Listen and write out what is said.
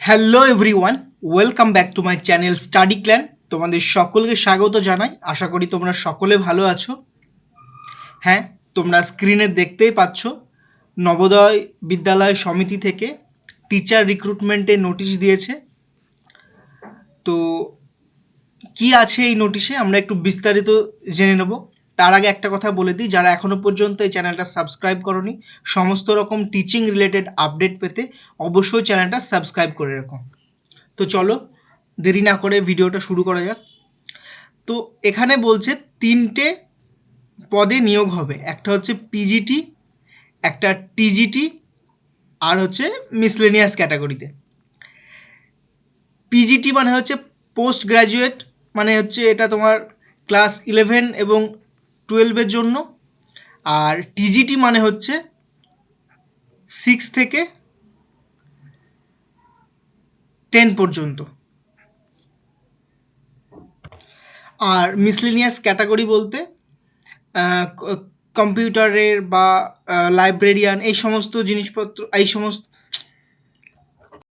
Hello everyone, welcome back to my channel study clan. তোমাদের সকলকে স্বাগত জানাই। আশা করি তোমরা সকলে ভালো আছো। হ্যাঁ, তোমরা স্ক্রিনে দেখতেই পাচ্ছ নবোদয় বিদ্যালয় সমিতি থেকে টিচার রিক্রুটমেন্টের নোটিশ দিয়েছে। তো কি আছে এই নোটিশে আমরা একটু বিস্তারিত জেনে নেব। তার আগে একটা কথা বলে দিই, যারা এখনো পর্যন্ত এই চ্যানেলটা সাবস্ক্রাইব করনি, সমস্ত রকম টিচিং রিলেটেড আপডেট পেতে অবশ্যই চ্যানেলটা সাবস্ক্রাইব করে রাখো। তো চলো দেরি না করে ভিডিওটা শুরু করা যাক। তো এখানে বলছে 3টে পদে নিয়োগ হবে। একটা হচ্ছে পিজিটি, একটা টিজিটি, আর হচ্ছে মিসলেনিয়াস ক্যাটাগরিতে। পিজিটি মানে হচ্ছে পোস্ট গ্র্যাজুয়েট, মানে হচ্ছে এটা তোমার ক্লাস 11 এবং 12-এর জন্য। আর টিজিটি মানে হচ্ছে 6 থেকে 10 পর্যন্ত। আর মিসলেনিয়াস ক্যাটাগরি বলতে কম্পিউটারের বা লাইব্রেরিয়ান এই সমস্ত জিনিসপত্র, এই সমস্ত